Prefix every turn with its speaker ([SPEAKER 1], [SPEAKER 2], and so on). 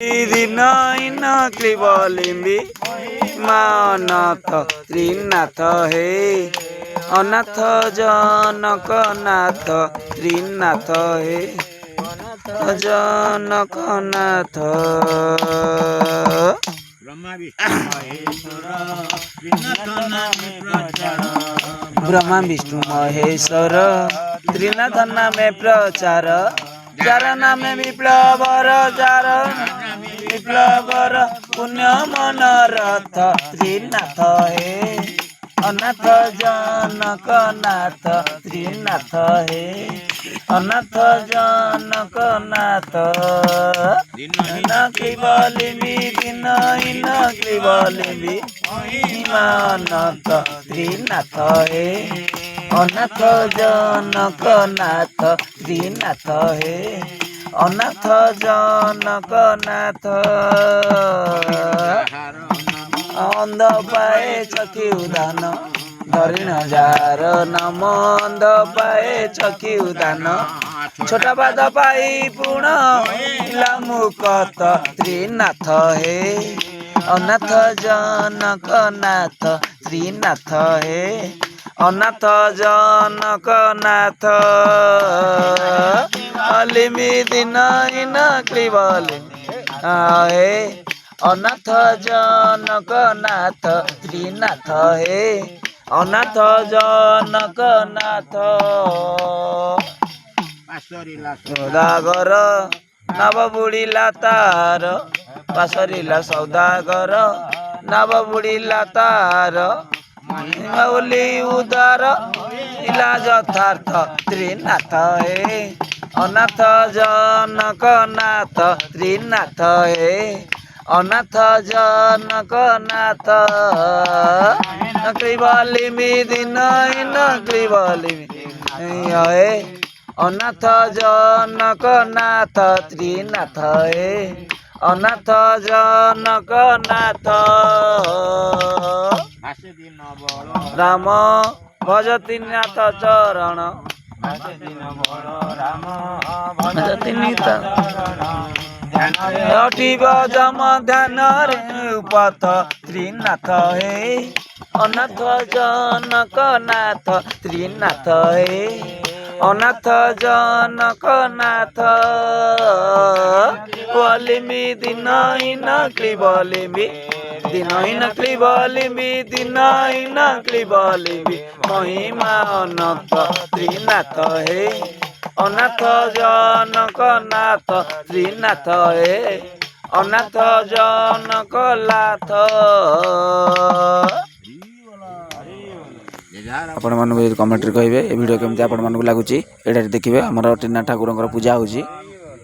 [SPEAKER 1] দিনইন ক্লিবলিম্বি মা অনাথ ত্রিনাথ হে অনাথ জনকনাথ ত্রিনাথ হে জনকনাথ ब्रह्मा विष्णु महेश्वर त्रिनाथ नामे प्रचार जार नामे विप्लवर जार विप्लवर पुण्य मनरथ त्रिनाथ हे अनाथ जनकनाथ त्रिनाथ हे अनाथ जनकनाथ क्लिबलिम्बि दिनहीन क्लिबलिम्बि अनाथ त्रिनाथ हे अनाथ जनकनाथ त्रिनाथ हे अनाथ जनकनाथ अंध पाए चकी उदान धरिण जार नाम अंध पाए चकी उदान छोटा पाद पाई पुण मुकत त्रिनाथ हे अनाथ जनकनाथ त्रिनाथ हे अनाथ जनकनाथ अलिमि दिनहीन क्लिबलिम्बि हे अनाथ जनकनाथ त्रिनाथ हे अनाथ जनकनाथ सौदागर नव बुढ़ीला तार पासरिला सौदागर नव बुढ़ीला तार मौली उदार इला यथार्थ त्रिनाथ हे अनाथ जनकनाथ त्रिनाथ हे अनाथ जनकनाथ क्लिबलिम्बि दिनहीन क्लिबलिम्बि हे अनाथ जनकनाथ त्रिनाथ हे अनाथ जनकनाथ राम भजति नाथ चरण भजति अठिब जम ध्यान रे पथ त्रिनाथ हे अनाथ जनकनाथ त्रिनाथ हे अनाथ जनकनाथ क्लिबलिम्बि दिनहीन क्लिबलिम्बि दिनहीन क्लिबलिम्बि दिनहीन क्लिबलिम्बि महिमा अनाथ त्रिनाथ हे अनाथ जनकनाथ त्रिनाथ हे अनाथ जनकनाथ आपण मानक कमेंट कहे भिडियो केमती आपण मानक लगुच ये देखिए आमर टीना ठाकुर पूजा होची।